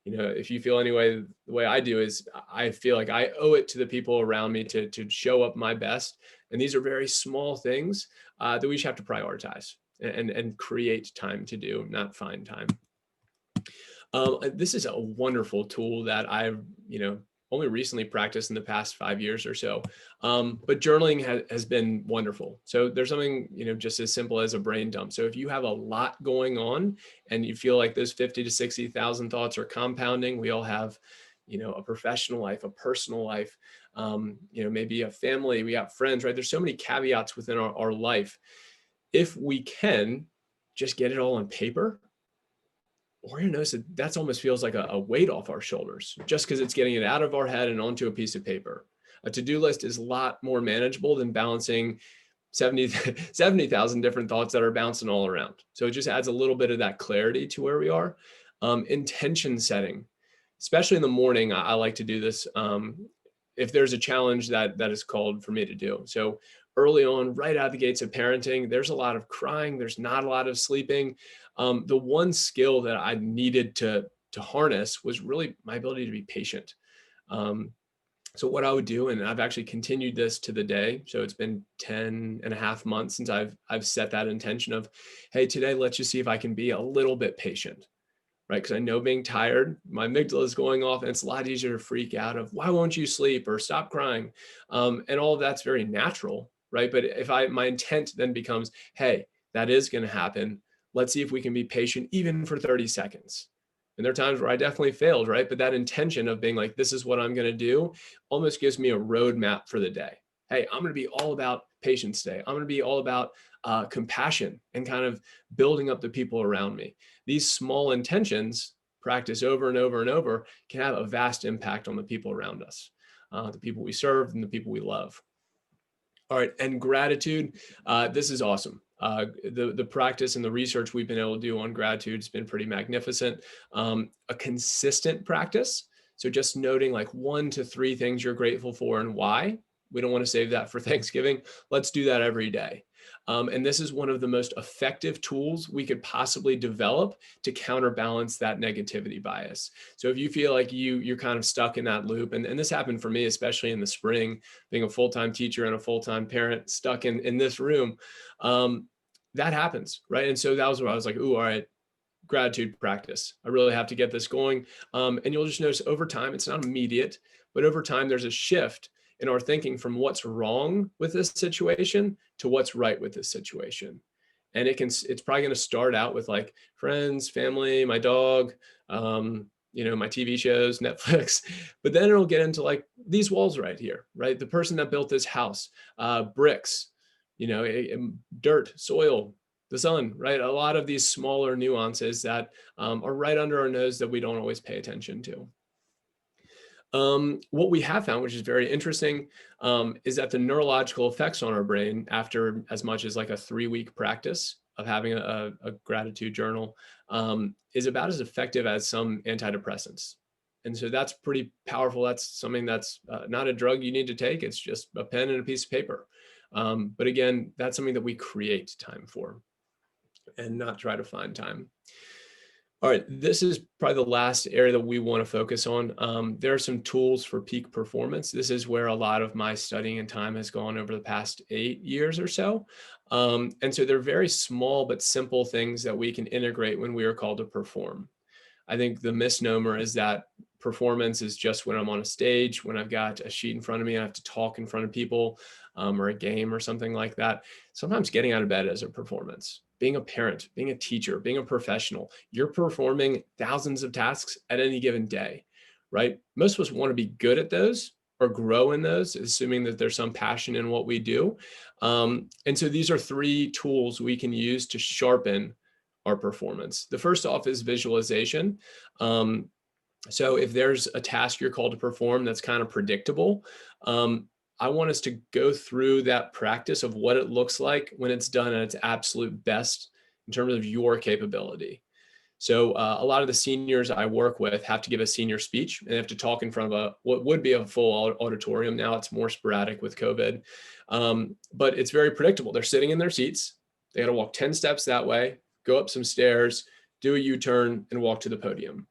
if you feel anyway, the way I do is I feel like I owe it to the people around me to show up my best. And these are very small things that we just have to prioritize and create time to do, not find time. This is a wonderful tool that I've, only recently practiced in the past 5 years or so. But journaling has been wonderful. So there's something, just as simple as a brain dump. So if you have a lot going on and you feel like those 50 to 60,000 thoughts are compounding, we all have, a professional life, a personal life, maybe a family, we got friends, right? There's so many caveats within our life. If we can just get it all on paper, we're going to notice that almost feels like a weight off our shoulders, just because it's getting it out of our head and onto a piece of paper. A to-do list is a lot more manageable than balancing 70,000 different thoughts that are bouncing all around. So it just adds a little bit of that clarity to where we are. Intention setting, especially in the morning, I like to do this if there's a challenge that is called for me to do. So early on, right out of the gates of parenting, there's a lot of crying. There's not a lot of sleeping. The one skill that I needed to harness was really my ability to be patient. So what I would do, and I've actually continued this to the day. So it's been 10 and a half months since I've set that intention of, hey, today, let's just see if I can be a little bit patient, right? Because I know being tired, my amygdala is going off, and it's a lot easier to freak out of, why won't you sleep or stop crying? And all of that's very natural, right? But if my intent then becomes, hey, that is going to happen. Let's see if we can be patient even for 30 seconds. And there are times where I definitely failed, right? But that intention of being like, this is what I'm going to do almost gives me a roadmap for the day. Hey, I'm going to be all about patience today. I'm going to be all about compassion and kind of building up the people around me. These small intentions practice over and over and over can have a vast impact on the people around us, the people we serve and the people we love. All right, and gratitude. This is awesome. The practice and the research we've been able to do on gratitude has been pretty magnificent. A consistent practice. So just noting like 1 to 3 things you're grateful for and why. We don't want to save that for Thanksgiving. Let's do that every day. And this is one of the most effective tools we could possibly develop to counterbalance that negativity bias. So if you feel like you're kind of stuck in that loop, and this happened for me, especially in the spring, being a full-time teacher and a full-time parent stuck in this room, that happens, right? And so that was where I was like, ooh, all right, gratitude practice. I really have to get this going. And you'll just notice over time, it's not immediate, but over time, there's a shift in our thinking from what's wrong with this situation to what's right with this situation. And it's probably going to start out with like friends, family, my dog, my TV shows, Netflix, but then it'll get into like these walls right here, right? The person that built this house, bricks, dirt, soil, the sun, right? A lot of these smaller nuances that are right under our nose that we don't always pay attention to. What we have found, which is very interesting, is that the neurological effects on our brain after as much as like a 3-week practice of having a gratitude journal is about as effective as some antidepressants. And so that's pretty powerful. That's something that's not a drug you need to take. It's just a pen and a piece of paper. But again, that's something that we create time for and not try to find time. All right, this is probably the last area that we want to focus on. There are some tools for peak performance. This is where a lot of my studying and time has gone over the past 8 years or so. And so they're very small but simple things that we can integrate when we are called to perform. I think the misnomer is that performance is just when I'm on a stage, when I've got a sheet in front of me, and I have to talk in front of people, or a game or something like that. Sometimes getting out of bed is a performance. Being a parent, being a teacher, being a professional, you're performing thousands of tasks at any given day, right? Most of us want to be good at those or grow in those, assuming that there's some passion in what we do. And so these are 3 tools we can use to sharpen our performance. The first off is visualization. So if there's a task you're called to perform that's kind of predictable, I want us to go through that practice of what it looks like when it's done at its absolute best in terms of your capability. So a lot of the seniors I work with have to give a senior speech and they have to talk in front of what would be a full auditorium. Now it's more sporadic with COVID, but it's very predictable. They're sitting in their seats. They got to walk 10 steps that way, go up some stairs, do a U-turn, and walk to the podium.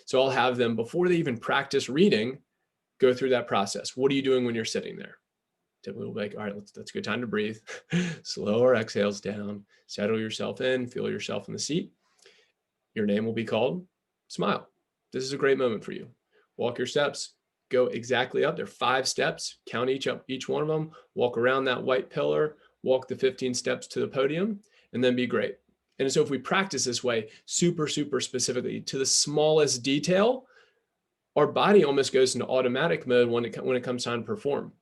So I'll have them, before they even practice reading, go through that process. What are you doing when you're sitting there? Typically we'll be like, all right, that's a good time to breathe. Slow our exhales down, settle yourself in, feel yourself in the seat. Your name will be called, smile. This is a great moment for you. Walk your steps, go exactly up. There are 5 steps, count each one of them, walk around that white pillar, walk the 15 steps to the podium, and then be great. And so if we practice this way, super, super specifically to the smallest detail, our body almost goes into automatic mode when it comes time to perform.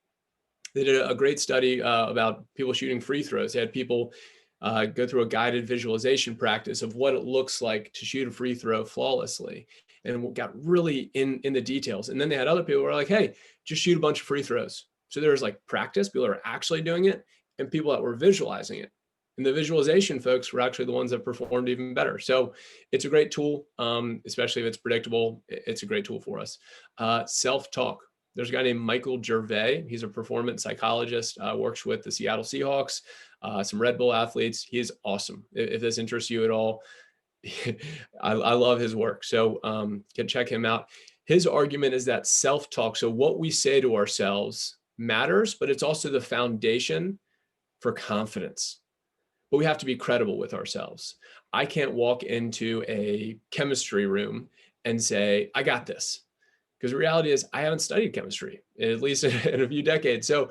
They did a great study about people shooting free throws. They had people go through a guided visualization practice of what it looks like to shoot a free throw flawlessly, and got really in the details. And then they had other people who were like, hey, just shoot a bunch of free throws. So there was like practice, people are actually doing it, and people that were visualizing it. And the visualization folks were actually the ones that performed even better. So it's a great tool, especially if it's predictable. It's a great tool for us. Self-talk. There's a guy named Michael Gervais. He's a performance psychologist, works with the Seattle Seahawks, some Red Bull athletes. He is awesome. If this interests you at all, I love his work. So can check him out. His argument is that self-talk, so what we say to ourselves matters, but it's also the foundation for confidence. But we have to be credible with ourselves. I can't walk into a chemistry room and say, I got this. Because the reality is I haven't studied chemistry, at least in a few decades. So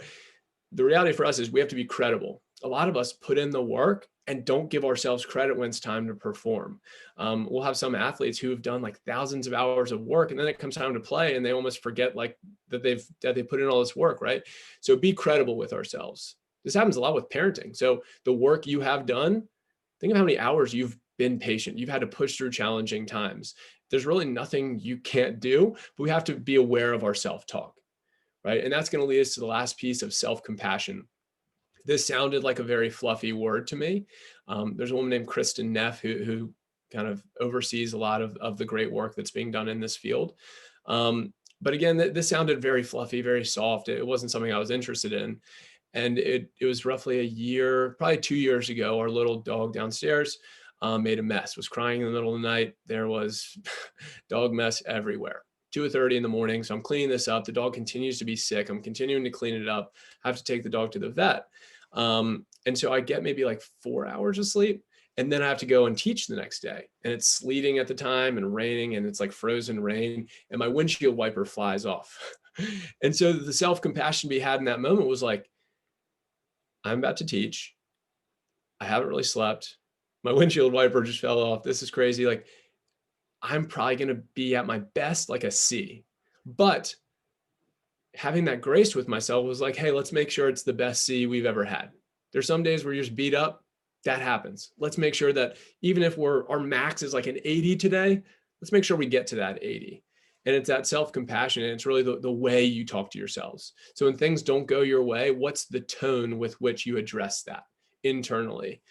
the reality for us is we have to be credible. A lot of us put in the work and don't give ourselves credit when it's time to perform. We'll have some athletes who have done like thousands of hours of work, and then it comes time to play and they almost forget like that they put in all this work, right? So be credible with ourselves. This happens a lot with parenting. So the work you have done, think of how many hours you've been patient. You've had to push through challenging times. There's really nothing you can't do, but we have to be aware of our self-talk, right? And that's going to lead us to the last piece of self-compassion. This sounded like a very fluffy word to me. There's a woman named Kristen Neff who kind of oversees a lot of the great work that's being done in this field. But again, this sounded very fluffy, very soft. It wasn't something I was interested in. And it was roughly a year, probably 2 years ago, our little dog downstairs made a mess, was crying in the middle of the night. There was dog mess everywhere. 2:30 in the morning. So I'm cleaning this up. The dog continues to be sick. I'm continuing to clean it up. I have to take the dog to the vet. And so I get maybe like 4 hours of sleep. And then I have to go and teach the next day. And it's sleeting at the time and raining, and it's like frozen rain. And my windshield wiper flies off. And so the self-compassion to be had in that moment was like, I'm about to teach. I haven't really slept. My windshield wiper just fell off. This is crazy. Like, I'm probably going to be at my best, like a C. But having that grace with myself was like, hey, let's make sure it's the best C we've ever had. There's some days where you're just beat up. That happens. Let's make sure that even if our max is like an 80 today, let's make sure we get to that 80. And it's that self-compassion, and it's really the way you talk to yourselves. So when things don't go your way, what's the tone with which you address that internally?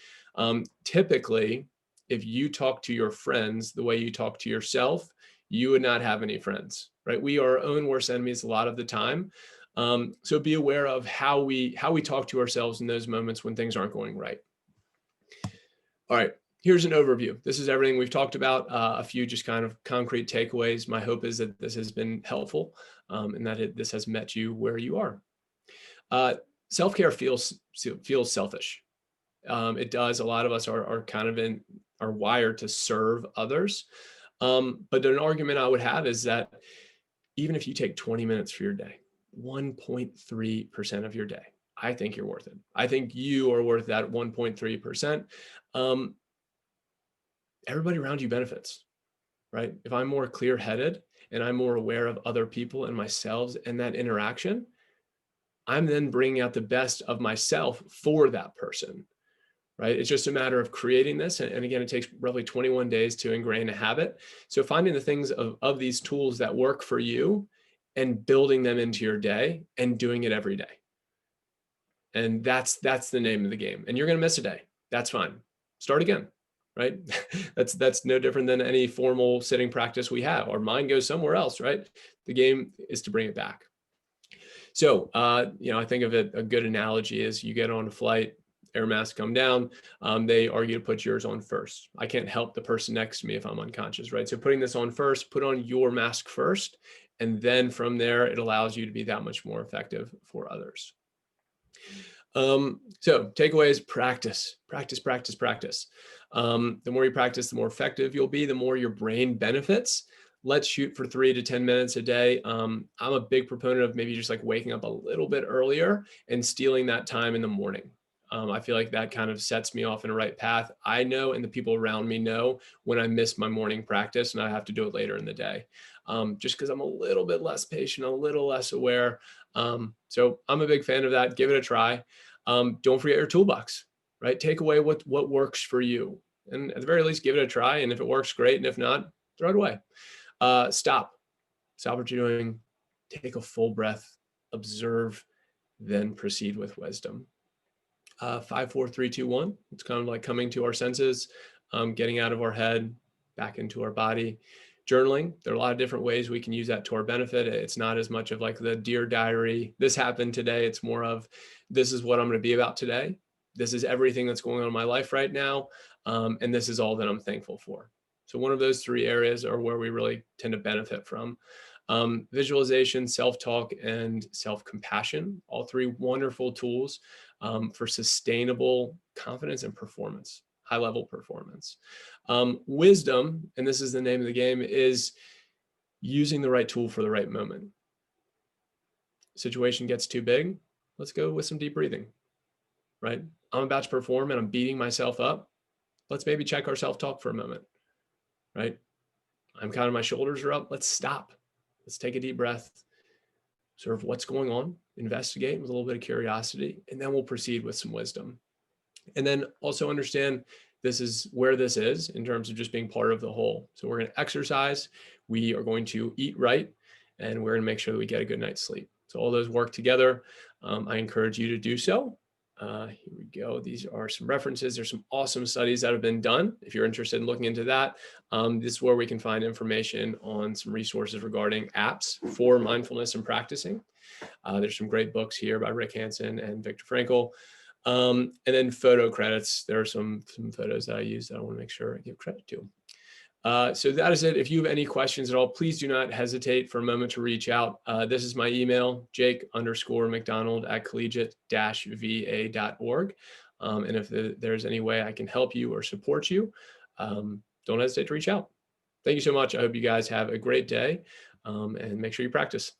Typically, if you talk to your friends the way you talk to yourself, you would not have any friends, right? We are our own worst enemies a lot of the time. So be aware of how we talk to ourselves in those moments when things aren't going right. All right, here's an overview. This is everything we've talked about, a few just kind of concrete takeaways. My hope is that this has been helpful and that this has met you where you are. Self-care feels selfish. It does. A lot of us are kind of are wired to serve others. But an argument I would have is that even if you take 20 minutes for your day, 1.3% of your day, I think you're worth it. I think you are worth that 1.3%. Everybody around you benefits, right? If I'm more clear-headed and I'm more aware of other people and myself and that interaction, I'm then bringing out the best of myself for that person, right? It's just a matter of creating this. And again, it takes roughly 21 days to ingrain a habit. So finding the things of these tools that work for you and building them into your day and doing it every day. And that's the name of the game. And you're going to miss a day. That's fine. Start again, right? That's no different than any formal sitting practice we have. Our mind goes somewhere else, right? The game is to bring it back. So, I think of it, a good analogy is you get on a flight, air masks come down, they argue to put yours on first. I can't help the person next to me if I'm unconscious, right? So putting this on first, put on your mask first, and then from there, it allows you to be that much more effective for others. So takeaways: practice. The more you practice, the more effective you'll be, the more your brain benefits. Let's shoot for 3 to 10 minutes a day. I'm a big proponent of maybe just like waking up a little bit earlier and stealing that time in the morning. I feel like that kind of sets me off in a right path. I know, and the people around me know, when I miss my morning practice and I have to do it later in the day, just because I'm a little bit less patient, a little less aware. So I'm a big fan of that. Give it a try. Don't forget your toolbox, right? Take away what works for you. And at the very least, give it a try. And if it works, great. And if not, throw it away. Stop what you're doing. Take a full breath, observe, then proceed with wisdom. 5, 4, 3, 2, 1. It's kind of like coming to our senses, getting out of our head, back into our body. Journaling, there are a lot of different ways we can use that to our benefit. It's not as much of like the Dear Diary, this happened today. It's more of, this is what I'm going to be about today. This is everything that's going on in my life right now. And this is all that I'm thankful for. So one of those 3 areas are where we really tend to benefit from. Visualization, self-talk, and self-compassion, all 3 wonderful tools for sustainable confidence and performance, high-level performance. Wisdom, and this is the name of the game, is using the right tool for the right moment. Situation gets too big, let's go with some deep breathing, right? I'm about to perform and I'm beating myself up. Let's maybe check our self-talk for a moment, right? I'm kind of, my shoulders are up. Let's stop. Let's take a deep breath, observe what's going on, investigate with a little bit of curiosity, and then we'll proceed with some wisdom. And then also understand this is where this is in terms of just being part of the whole. So we're going to exercise, we are going to eat right, and we're going to make sure that we get a good night's sleep. So all those work together. I encourage you to do so. Here we go. These are some references. There's some awesome studies that have been done. If you're interested in looking into that, this is where we can find information on some resources regarding apps for mindfulness and practicing. There's some great books here by Rick Hansen and Viktor Frankl. And then photo credits. There are some photos that I use that I want to make sure I give credit to. So that is it. If you have any questions at all, please do not hesitate for a moment to reach out. This is my email, jake_mcdonald@collegiate-va.org. And if there's any way I can help you or support you, don't hesitate to reach out. Thank you so much. I hope you guys have a great day, and make sure you practice.